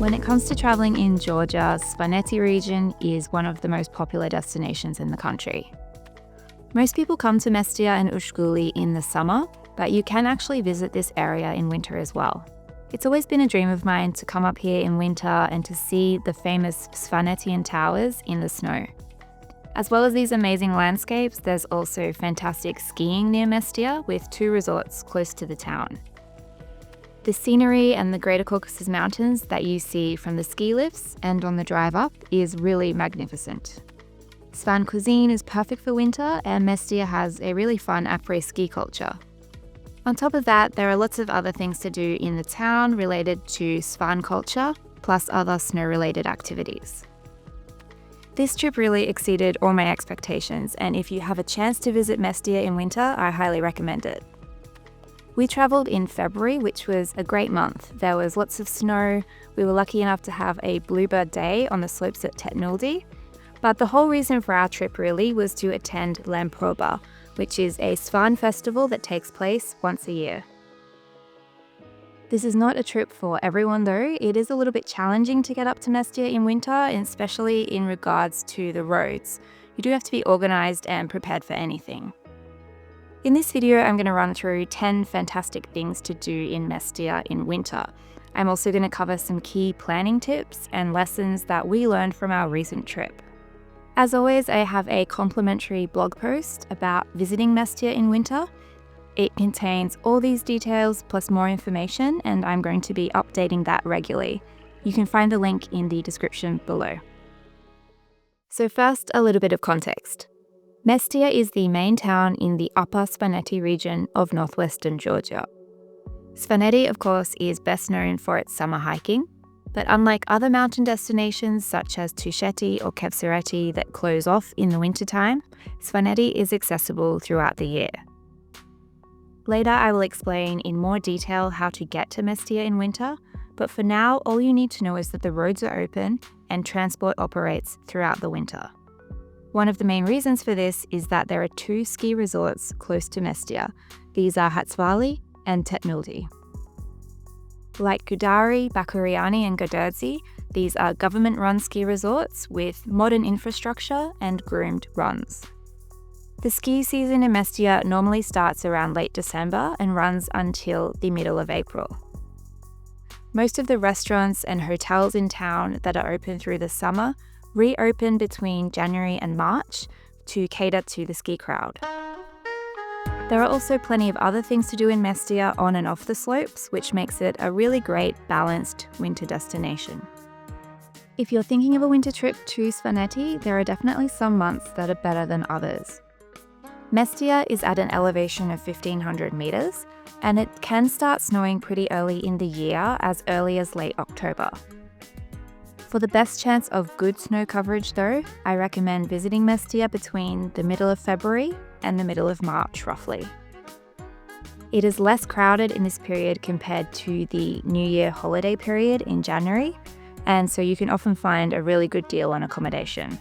When it comes to traveling in Georgia, Svaneti region is one of the most popular destinations in the country. Most people come to Mestia and Ushguli in the summer, but you can actually visit this area in winter as well. It's always been a dream of mine to come up here in winter and to see the famous Svanetian towers in the snow. As well as these amazing landscapes, there's also fantastic skiing near Mestia with 2 resorts close to the town. The scenery and the Greater Caucasus Mountains that you see from the ski lifts and on the drive up is really magnificent. Svan cuisine is perfect for winter, and Mestia has a really fun Apres-ski culture. On top of that, there are lots of other things to do in the town related to Svan culture, plus other snow-related activities. This trip really exceeded all my expectations, and if you have a chance to visit Mestia in winter, I highly recommend it. We travelled in February, which was a great month. There was lots of snow. We were lucky enough to have a bluebird day on the slopes at Tetnuldi. But the whole reason for our trip really was to attend Lamproba, which is a Svan festival that takes place once a year. This is not a trip for everyone though. It is a little bit challenging to get up to Mestia in winter, especially in regards to the roads. You do have to be organised and prepared for anything. In this video, I'm going to run through 10 fantastic things to do in Mestia in winter. I'm also going to cover some key planning tips and lessons that we learned from our recent trip. As always, I have a complimentary blog post about visiting Mestia in winter. It contains all these details plus more information, and I'm going to be updating that regularly. You can find the link in the description below. So first, a little bit of context. Mestia is the main town in the Upper Svaneti region of northwestern Georgia. Svaneti, of course, is best known for its summer hiking, but unlike other mountain destinations such as Tusheti or Kevsereti that close off in the wintertime, Svaneti is accessible throughout the year. Later, I will explain in more detail how to get to Mestia in winter, but for now, all you need to know is that the roads are open and transport operates throughout the winter. One of the main reasons for this is that there are 2 ski resorts close to Mestia. These are Hatsvali and Tetnuldi. Like Gudari, Bakuriani and Goderdzi, these are government-run ski resorts with modern infrastructure and groomed runs. The ski season in Mestia normally starts around late December and runs until the middle of April. Most of the restaurants and hotels in town that are open through the summer reopen between January and March to cater to the ski crowd. There are also plenty of other things to do in Mestia on and off the slopes, which makes it a really great balanced winter destination. If you're thinking of a winter trip to Svaneti, there are definitely some months that are better than others. Mestia is at an elevation of 1,500 metres, and it can start snowing pretty early in the year, as early as late October. For the best chance of good snow coverage though, I recommend visiting Mestia between the middle of February and the middle of March roughly. It is less crowded in this period compared to the New Year holiday period in January, and so you can often find a really good deal on accommodation.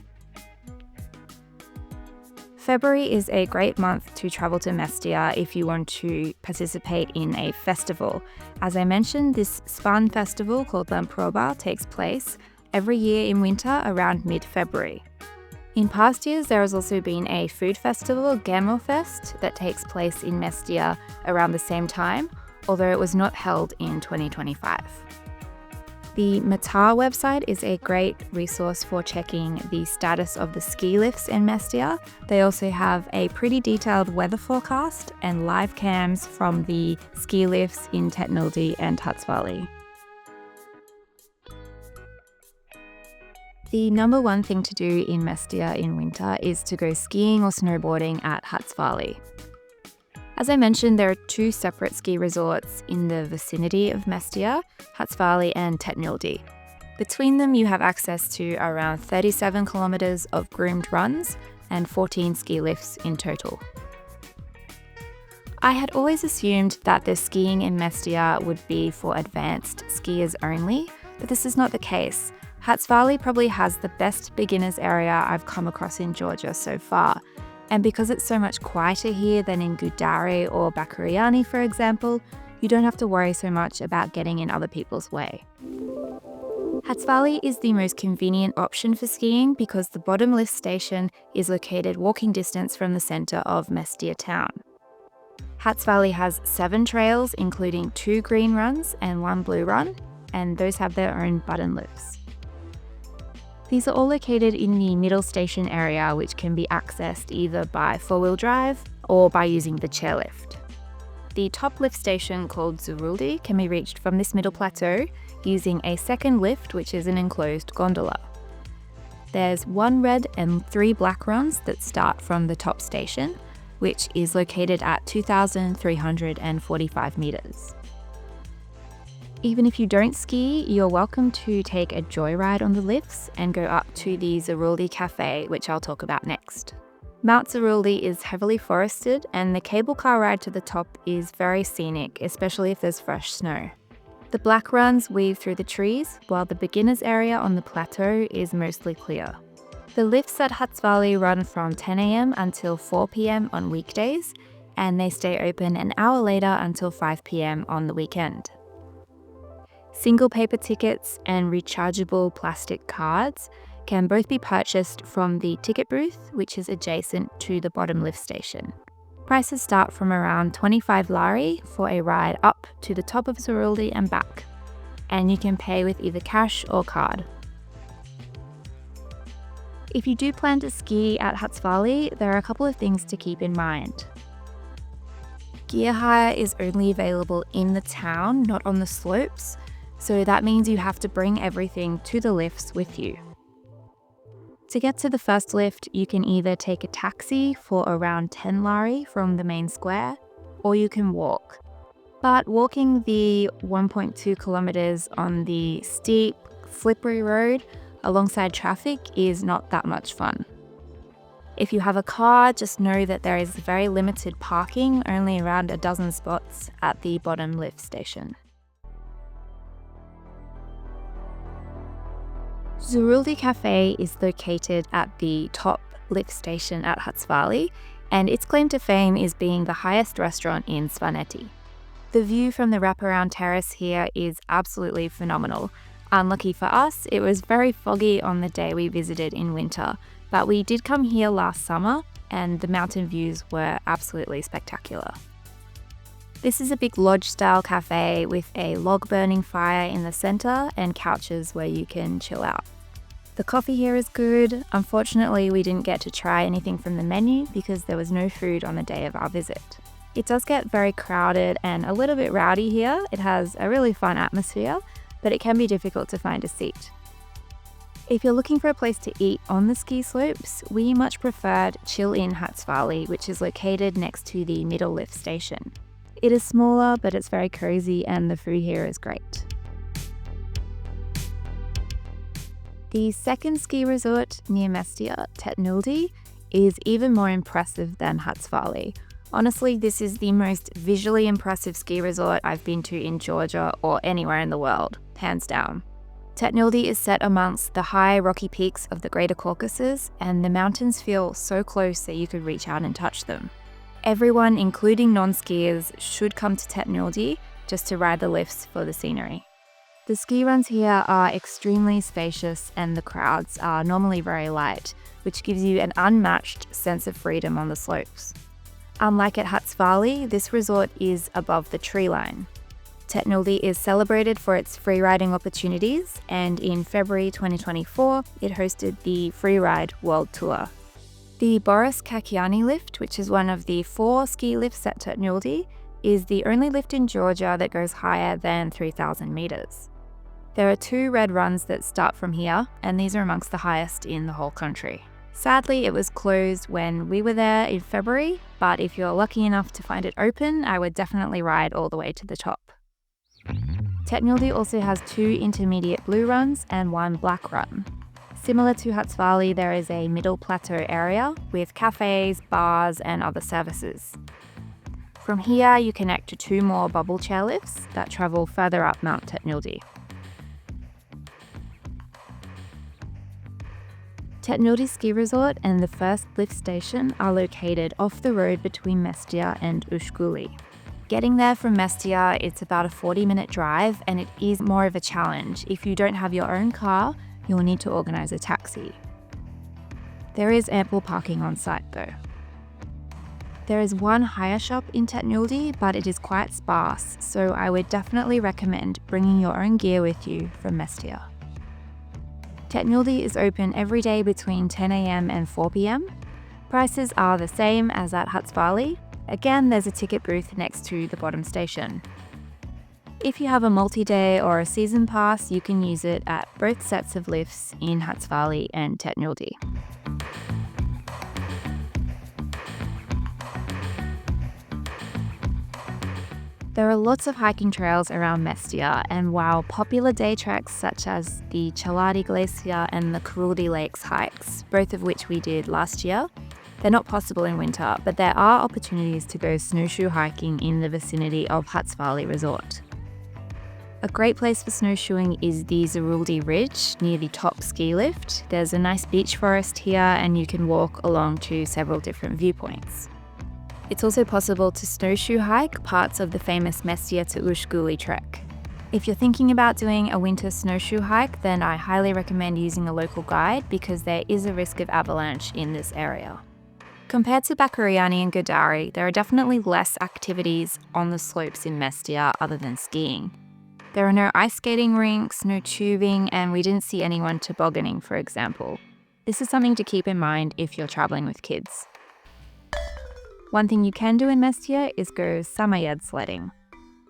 February is a great month to travel to Mestia if you want to participate in a festival. As I mentioned, this Svan festival called Lamproba takes place every year in winter around mid-February. In past years, there has also been a food festival, Gemofest, that takes place in Mestia around the same time, although it was not held in 2025. The Matar website is a great resource for checking the status of the ski lifts in Mestia. They also have a pretty detailed weather forecast and live cams from the ski lifts in Tetnuldi and Hatsvali. The number one thing to do in Mestia in winter is to go skiing or snowboarding at Hatsvali. As I mentioned, there are 2 separate ski resorts in the vicinity of Mestia, Hatsvali and Tetnuldi. Between them, you have access to around 37 kilometers of groomed runs and 14 ski lifts in total. I had always assumed that the skiing in Mestia would be for advanced skiers only, but this is not the case. Hatsvali probably has the best beginners area I've come across in Georgia so far, and because it's so much quieter here than in Gudari or Bakuriani, for example, you don't have to worry so much about getting in other people's way. Hatsvali is the most convenient option for skiing because the bottom lift station is located walking distance from the centre of Mestia town. Hatsvali has 7 trails, including 2 green runs and 1 blue run, and those have their own button lifts. These are all located in the middle station area, which can be accessed either by 4-wheel drive or by using the chairlift. The top lift station, called Zuruldi, can be reached from this middle plateau using a second lift, which is an enclosed gondola. There's 1 red and 3 black runs that start from the top station, which is located at 2,345 meters. Even if you don't ski, you're welcome to take a joyride on the lifts and go up to the Zuruldi Cafe, which I'll talk about next. Mount Zuruldi is heavily forested, and the cable car ride to the top is very scenic, especially if there's fresh snow. The black runs weave through the trees, while the beginners area on the plateau is mostly clear. The lifts at Hatsvali run from 10 AM until 4 PM on weekdays, and they stay open an hour later until 5 PM on the weekend. Single paper tickets and rechargeable plastic cards can both be purchased from the ticket booth, which is adjacent to the bottom lift station. Prices start from around 25 lari for a ride up to the top of Zuruldi and back, and you can pay with either cash or card. If you do plan to ski at Hatsvali, there are a couple of things to keep in mind. Gear hire is only available in the town, not on the slopes, so that means you have to bring everything to the lifts with you. To get to the first lift, you can either take a taxi for around 10 lari from the main square, or you can walk. But walking the 1.2 kilometers on the steep, slippery road alongside traffic is not that much fun. If you have a car, just know that there is very limited parking, only around a dozen spots at the bottom lift station. Zuruldi Cafe is located at the top lift station at Hatsvali, and its claim to fame is being the highest restaurant in Svaneti. The view from the wraparound terrace here is absolutely phenomenal. Unlucky for us, it was very foggy on the day we visited in winter, but we did come here last summer and the mountain views were absolutely spectacular. This is a big lodge-style cafe with a log-burning fire in the centre and couches where you can chill out. The coffee here is good. Unfortunately, we didn't get to try anything from the menu because there was no food on the day of our visit. It does get very crowded and a little bit rowdy here. It has a really fun atmosphere, but it can be difficult to find a seat. If you're looking for a place to eat on the ski slopes, we much preferred Chill In Hatsvali, which is located next to the middle lift station. It is smaller, but it's very cozy and the food here is great. The second ski resort near Mestia, Tetnuldi, is even more impressive than Hatsvali. Honestly, this is the most visually impressive ski resort I've been to in Georgia or anywhere in the world, hands down. Tetnuldi is set amongst the high rocky peaks of the Greater Caucasus, and the mountains feel so close that you could reach out and touch them. Everyone, including non-skiers, should come to Tetnuldi just to ride the lifts for the scenery. The ski runs here are extremely spacious and the crowds are normally very light, which gives you an unmatched sense of freedom on the slopes. Unlike at Hatsvali, this resort is above the tree line. Tetnuldi is celebrated for its freeriding opportunities, and in February 2024, it hosted the Freeride World Tour. The Boris Kakiani lift, which is one of the 4 ski lifts at Tetnuldi, is the only lift in Georgia that goes higher than 3,000 meters. There are 2 red runs that start from here, and these are amongst the highest in the whole country. Sadly, it was closed when we were there in February, but if you're lucky enough to find it open, I would definitely ride all the way to the top. Tetnuldi also has 2 intermediate blue runs and 1 black run. Similar to Hatsvali, there is a middle plateau area with cafes, bars, and other services. From here, you connect to 2 more bubble chairlifts that travel further up Mount Tetnuldi. Tetnuldi Ski Resort and the first lift station are located off the road between Mestia and Ushguli. Getting there from Mestia, it's about a 40-minute drive, and it is more of a challenge. If you don't have your own car, you'll need to organise a taxi. There is ample parking on site though. There is one hire shop in Tetnuldi, but it is quite sparse, so I would definitely recommend bringing your own gear with you from Mestia. Tetnuldi is open every day between 10 a.m. and 4 p.m. Prices are the same as at Hatsvali. Again, there's a ticket booth next to the bottom station. If you have a multi-day or a season pass, you can use it at both sets of lifts in Hatsvali and Tetnuldi. There are lots of hiking trails around Mestia, and while popular day treks such as the Chaladi Glacier and the Zuruldi Lakes hikes, both of which we did last year, they're not possible in winter, but there are opportunities to go snowshoe hiking in the vicinity of Hatsvali Resort. A great place for snowshoeing is the Zuruldi Ridge near the top ski lift. There's a nice beech forest here, and you can walk along to several different viewpoints. It's also possible to snowshoe hike parts of the famous Mestia to Ushguli trek. If you're thinking about doing a winter snowshoe hike, then I highly recommend using a local guide because there is a risk of avalanche in this area. Compared to Bakuriani and Godari, there are definitely less activities on the slopes in Mestia other than skiing. There are no ice skating rinks, no tubing, and we didn't see anyone tobogganing, for example. This is something to keep in mind if you're traveling with kids. One thing you can do in Mestia is go samayed sledding.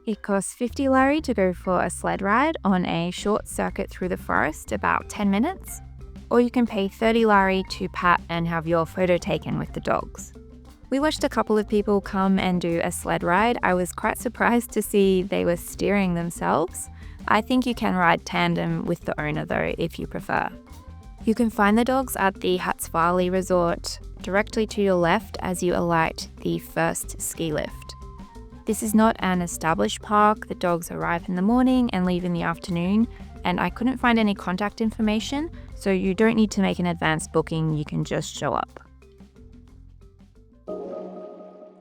It costs 50 lari to go for a sled ride on a short circuit through the forest, about 10 minutes. Or you can pay 30 lari to pat and have your photo taken with the dogs. We watched a couple of people come and do a sled ride. I was quite surprised to see they were steering themselves. I think you can ride tandem with the owner though, if you prefer. You can find the dogs at the Hatsvali Resort directly to your left as you alight the first ski lift. This is not an established park. The dogs arrive in the morning and leave in the afternoon, and I couldn't find any contact information, so you don't need to make an advanced booking, you can just show up.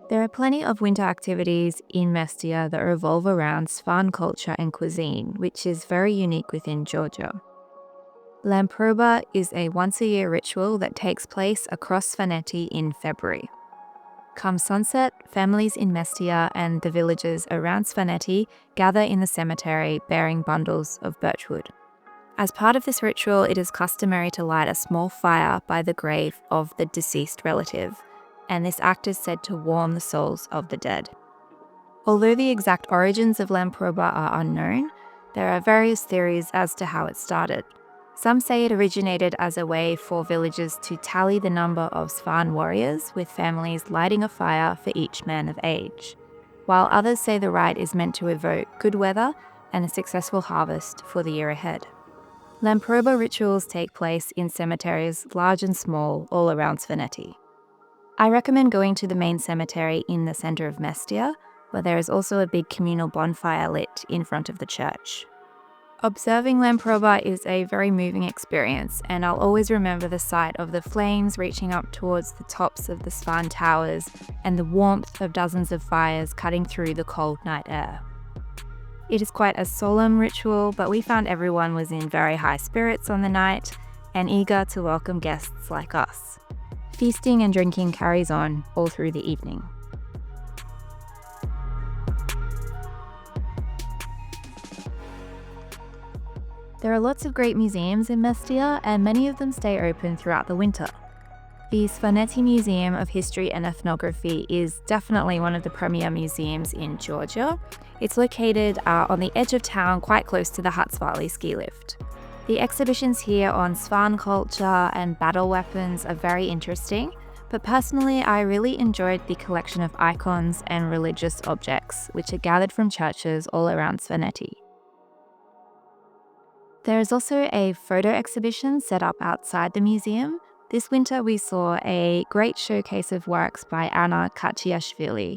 There are plenty of winter activities in Mestia that revolve around Svan culture and cuisine, which is very unique within Georgia. Lamproba is a once-a-year ritual that takes place across Svaneti in February. Come sunset, families in Mestia and the villages around Svaneti gather in the cemetery bearing bundles of birchwood. As part of this ritual, it is customary to light a small fire by the grave of the deceased relative, and this act is said to warm the souls of the dead. Although the exact origins of Lamproba are unknown, there are various theories as to how it started. Some say it originated as a way for villagers to tally the number of Svan warriors, with families lighting a fire for each man of age, while others say the rite is meant to evoke good weather and a successful harvest for the year ahead. Lamproba rituals take place in cemeteries large and small all around Svaneti. I recommend going to the main cemetery in the centre of Mestia, where there is also a big communal bonfire lit in front of the church. Observing Lamproba is a very moving experience, and I'll always remember the sight of the flames reaching up towards the tops of the Svan towers and the warmth of dozens of fires cutting through the cold night air. It is quite a solemn ritual, but we found everyone was in very high spirits on the night and eager to welcome guests like us. Feasting and drinking carries on all through the evening. There are lots of great museums in Mestia, and many of them stay open throughout the winter. The Svaneti Museum of History and Ethnography is definitely one of the premier museums in Georgia. It's located on the edge of town, quite close to the Hatsvali ski lift. The exhibitions here on Svan culture and battle weapons are very interesting, but personally I really enjoyed the collection of icons and religious objects, which are gathered from churches all around Svaneti. There is also a photo exhibition set up outside the museum. This winter we saw a great showcase of works by Anna Kachiashvili.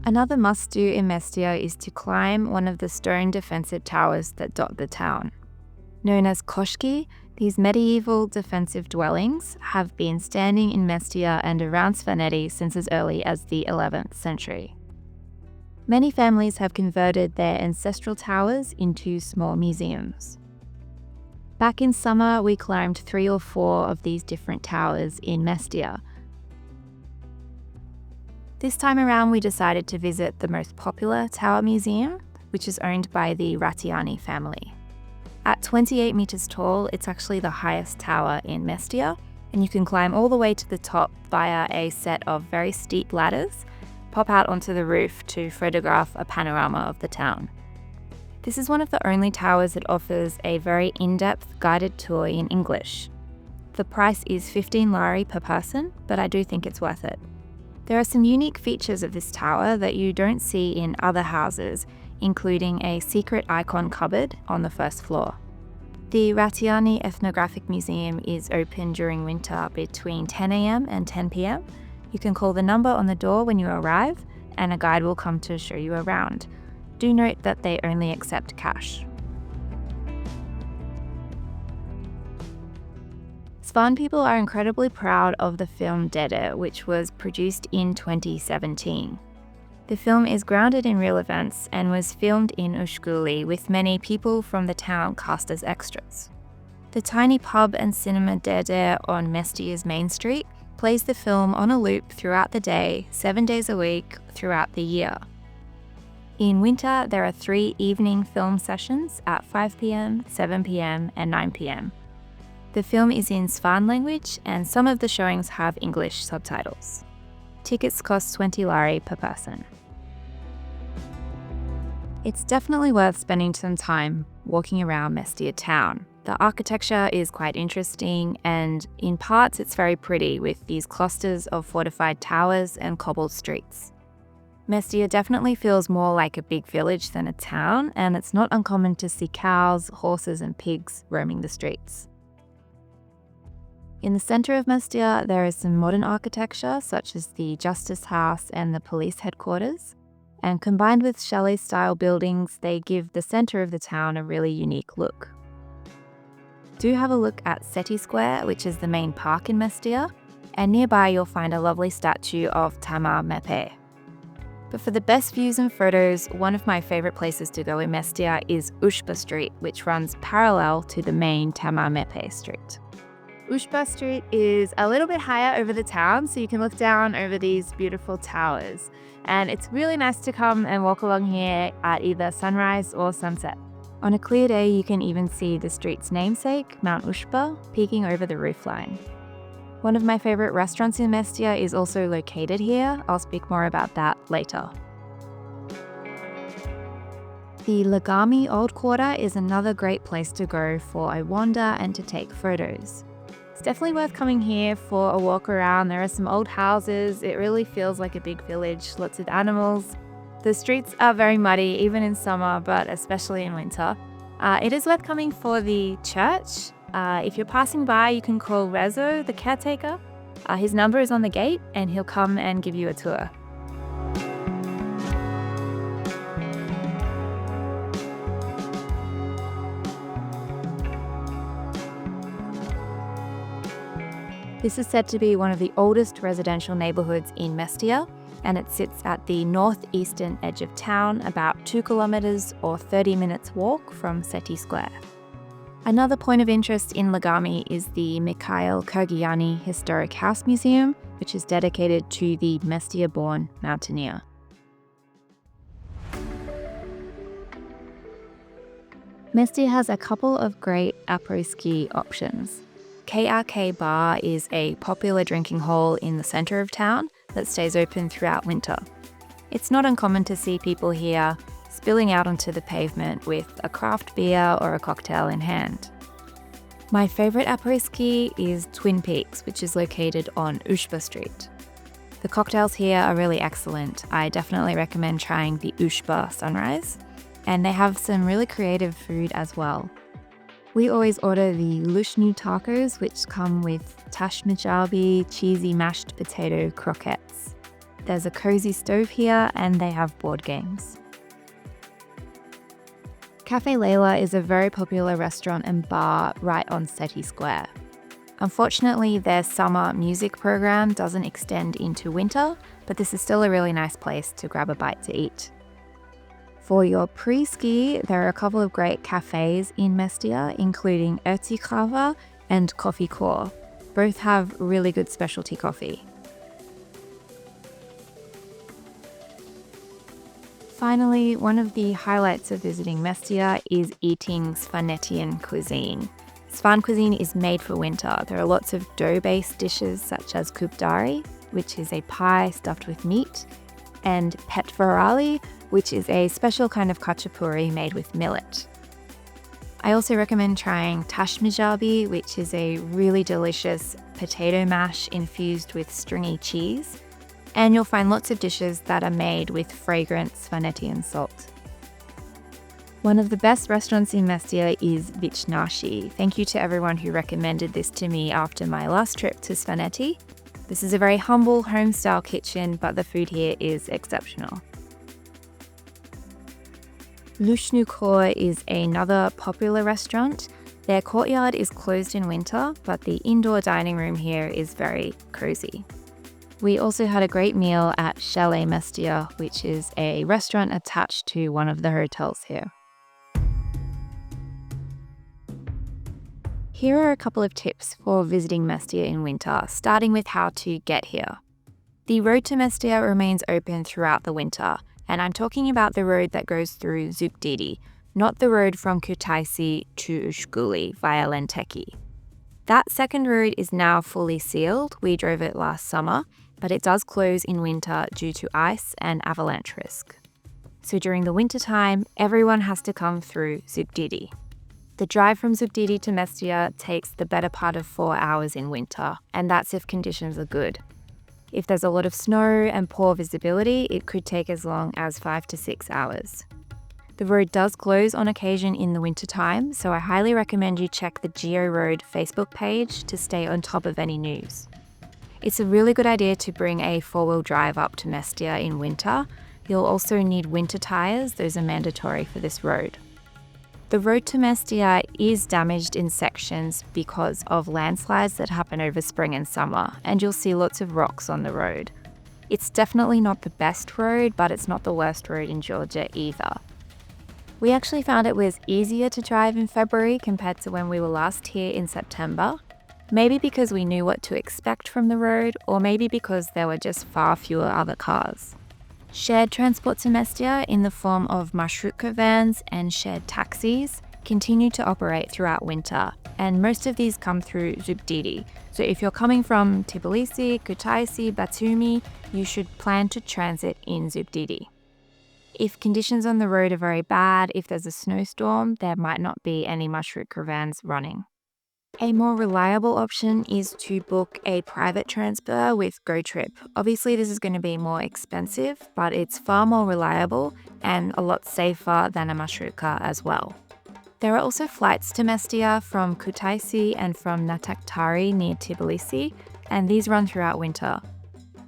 Another must-do in Mestia is to climb one of the stone defensive towers that dot the town. Known as koshki, these medieval defensive dwellings have been standing in Mestia and around Svaneti since as early as the 11th century. Many families have converted their ancestral towers into small museums. Back in summer, we climbed 3 or 4 of these different towers in Mestia. This time around, we decided to visit the most popular tower museum, which is owned by the Rattiani family. At 28 meters tall, it's actually the highest tower in Mestia, and you can climb all the way to the top via a set of very steep ladders, pop out onto the roof to photograph a panorama of the town. This is one of the only towers that offers a very in-depth guided tour in English. The price is 15 lari per person, but I do think it's worth it. There are some unique features of this tower that you don't see in other houses, including a secret icon cupboard on the first floor. The Rattiani Ethnographic Museum is open during winter between 10 a.m. and 10 p.m. You can call the number on the door when you arrive, and a guide will come to show you around. Do note that they only accept cash. Svan people are incredibly proud of the film Dede, which was produced in 2017. The film is grounded in real events and was filmed in Ushguli with many people from the town cast as extras. The tiny pub and cinema Dede on Mestia's main street plays the film on a loop throughout the day, 7 days a week, throughout the year. In winter, there are 3 evening film sessions at 5 p.m, 7 p.m, and 9 p.m. The film is in Svan language, and some of the showings have English subtitles. Tickets cost 20 lari per person. It's definitely worth spending some time walking around Mestia town. The architecture is quite interesting, and in parts it's very pretty with these clusters of fortified towers and cobbled streets. Mestia definitely feels more like a big village than a town, and it's not uncommon to see cows, horses and pigs roaming the streets. In the centre of Mestia, there is some modern architecture such as the Justice House and the police headquarters, and combined with chalet-style buildings, they give the centre of the town a really unique look. Do have a look at Seti Square, which is the main park in Mestia, and nearby you'll find a lovely statue of Tama Mepe. But for the best views and photos, one of my favourite places to go in Mestia is Ushba Street, which runs parallel to the main Tama Mepe Street. Ushba Street is a little bit higher over the town, so you can look down over these beautiful towers. And it's really nice to come and walk along here at either sunrise or sunset. On a clear day, you can even see the street's namesake, Mount Ushba, peeking over the roofline. One of my favourite restaurants in Mestia is also located here. I'll speak more about that later. The Lagami Old Quarter is another great place to go for a wander and to take photos. It's definitely worth coming here for a walk around. There are some old houses. It really feels like a big village, lots of animals. The streets are very muddy, even in summer, but especially in winter. It is worth coming for the church. If you're passing by, you can call Rezo, the caretaker. His number is on the gate, and he'll come and give you a tour. This is said to be one of the oldest residential neighbourhoods in Mestia, and it sits at the northeastern edge of town, about 2 kilometres or 30 minutes walk from Seti Square. Another point of interest in Lagami is the Mikhail Kurgiani Historic House Museum, which is dedicated to the Mestia-born mountaineer. Mestia has a couple of great apres-ski options. KRK Bar is a popular drinking hall in the centre of town that stays open throughout winter. It's not uncommon to see people here spilling out onto the pavement with a craft beer or a cocktail in hand. My favourite apres-ski is Twin Peaks, which is located on Ushba Street. The cocktails here are really excellent. I definitely recommend trying the Ushba Sunrise, and they have some really creative food as well. We always order the lushnu tacos, which come with tash majabi, cheesy mashed potato croquettes. There's a cozy stove here, and they have board games. Cafe Layla is a very popular restaurant and bar right on Seti Square. Unfortunately, their summer music program doesn't extend into winter, but this is still a really nice place to grab a bite to eat. For your pre-ski, there are a couple of great cafes in Mestia, including Hearty and Coffee Core. Both have really good specialty coffee. Finally, one of the highlights of visiting Mestia is eating Svanetian cuisine. Svan cuisine is made for winter. There are lots of dough-based dishes such as kupdari, which is a pie stuffed with meat, and petvarali, which is a special kind of khachapuri made with millet. I also recommend trying tashmijabi, which is a really delicious potato mash infused with stringy cheese. And you'll find lots of dishes that are made with fragrant Svanetian salt. One of the best restaurants in Mestia is Vicnashi. Thank you to everyone who recommended this to me after my last trip to Svaneti. This is a very humble home-style kitchen, but the food here is exceptional. Lushnukor is another popular restaurant. Their courtyard is closed in winter, but the indoor dining room here is very cozy. We also had a great meal at Chalet Mestia, which is a restaurant attached to one of the hotels here. Here are a couple of tips for visiting Mestia in winter, starting with how to get here. The road to Mestia remains open throughout the winter, and I'm talking about the road that goes through Zugdidi, not the road from Kutaisi to Ushguli via Lenteki. That second road is now fully sealed. We drove it last summer, but it does close in winter due to ice and avalanche risk. So during the winter time, everyone has to come through Zugdidi. The drive from Zugdidi to Mestia takes the better part of 4 hours in winter, and that's if conditions are good. If there's a lot of snow and poor visibility, it could take as long as 5 to 6 hours. The road does close on occasion in the wintertime, so I highly recommend you check the Geo Road Facebook page to stay on top of any news. It's a really good idea to bring a 4-wheel drive up to Mestia in winter. You'll also need winter tyres, those are mandatory for this road. The road to Mestia is damaged in sections because of landslides that happen over spring and summer, and you'll see lots of rocks on the road. It's definitely not the best road, but it's not the worst road in Georgia either. We actually found it was easier to drive in February compared to when we were last here in September. Maybe because we knew what to expect from the road, or maybe because there were just far fewer other cars. Shared transport to Mestia in the form of marshrutka vans and shared taxis continue to operate throughout winter, and most of these come through Zugdidi. So if you're coming from Tbilisi, Kutaisi, Batumi, you should plan to transit in Zugdidi. If conditions on the road are very bad, if there's a snowstorm, there might not be any marshrutka vans running. A more reliable option is to book a private transfer with GoTrip. Obviously, this is going to be more expensive, but it's far more reliable and a lot safer than a marshrutka as well. There are also flights to Mestia from Kutaisi and from Nataktari near Tbilisi, and these run throughout winter.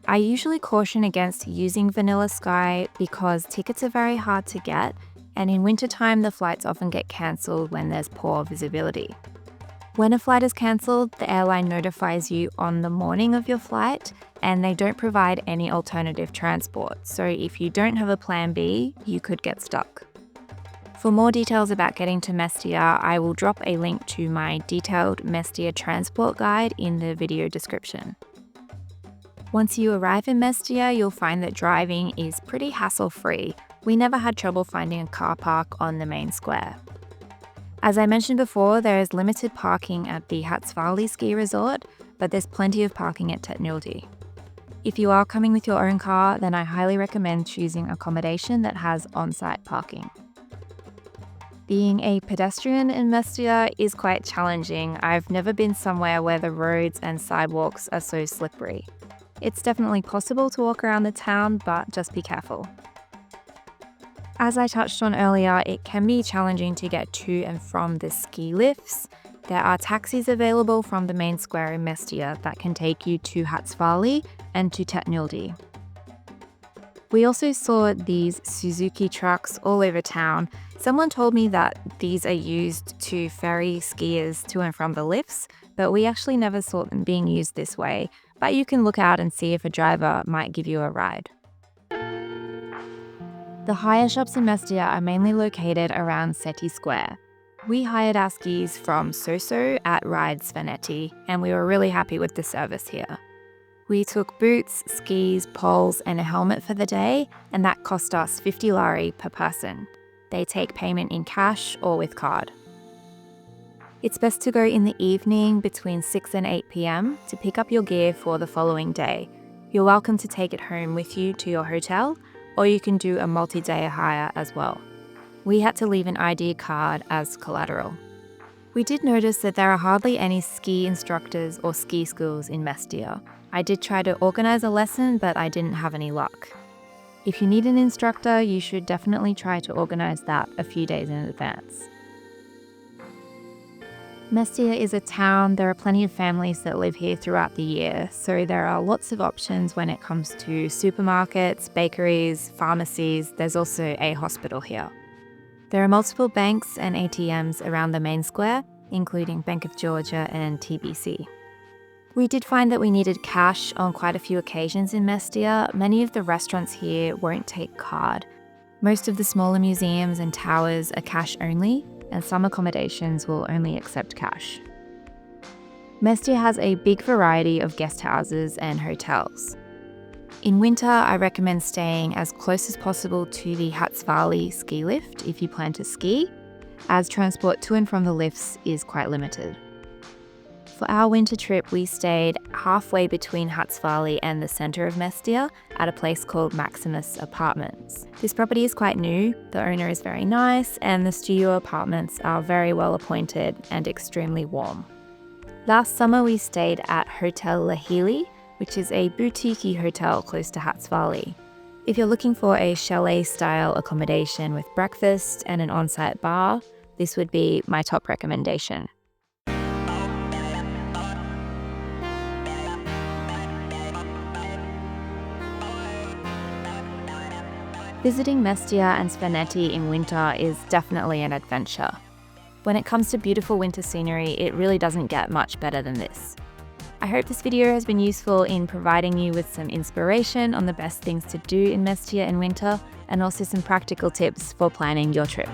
I usually caution against using Vanilla Sky because tickets are very hard to get, and in wintertime the flights often get cancelled when there's poor visibility. When a flight is cancelled, the airline notifies you on the morning of your flight, and they don't provide any alternative transport. So if you don't have a plan B, you could get stuck. For more details about getting to Mestia, I will drop a link to my detailed Mestia transport guide in the video description. Once you arrive in Mestia, you'll find that driving is pretty hassle-free. We never had trouble finding a car park on the main square. As I mentioned before, there is limited parking at the Hatsvali ski resort, but there's plenty of parking at Tetnuldi. If you are coming with your own car, then I highly recommend choosing accommodation that has on-site parking. Being a pedestrian in Mestia is quite challenging. I've never been somewhere where the roads and sidewalks are so slippery. It's definitely possible to walk around the town, but just be careful. As I touched on earlier, it can be challenging to get to and from the ski lifts. There are taxis available from the main square in Mestia that can take you to Hatsvali and to Tetnuldi. We also saw these Suzuki trucks all over town. Someone told me that these are used to ferry skiers to and from the lifts, but we actually never saw them being used this way. But you can look out and see if a driver might give you a ride. The hire shops in Mestia are mainly located around City Square. We hired our skis from Snowshoe at Ride Svanetti, and we were really happy with the service here. We took boots, skis, poles, and a helmet for the day, and that cost us 50 lari per person. They take payment in cash or with card. It's best to go in the evening between 6 and 8 p.m. to pick up your gear for the following day. You're welcome to take it home with you to your hotel, or you can do a multi-day hire as well. We had to leave an ID card as collateral. We did notice that there are hardly any ski instructors or ski schools in Mestia. I did try to organise a lesson, but I didn't have any luck. If you need an instructor, you should definitely try to organise that a few days in advance. Mestia is a town. There are plenty of families that live here throughout the year, so there are lots of options when it comes to supermarkets, bakeries, pharmacies. There's also a hospital here. There are multiple banks and ATMs around the main square, including Bank of Georgia and TBC. We did find that we needed cash on quite a few occasions in Mestia. Many of the restaurants here won't take card. Most of the smaller museums and towers are cash only, and some accommodations will only accept cash. Mestia has a big variety of guest houses and hotels. In winter, I recommend staying as close as possible to the Hatsvali ski lift if you plan to ski, as transport to and from the lifts is quite limited. For our winter trip, we stayed halfway between Hatsvali and the centre of Mestia at a place called Maximus Apartments. This property is quite new, the owner is very nice, and the studio apartments are very well appointed and extremely warm. Last summer we stayed at Hotel Lahili, which is a boutique hotel close to Hatsvali. If you're looking for a chalet-style accommodation with breakfast and an on-site bar, this would be my top recommendation. Visiting Mestia and Svanetti in winter is definitely an adventure. When it comes to beautiful winter scenery, it really doesn't get much better than this. I hope this video has been useful in providing you with some inspiration on the best things to do in Mestia in winter, and also some practical tips for planning your trip.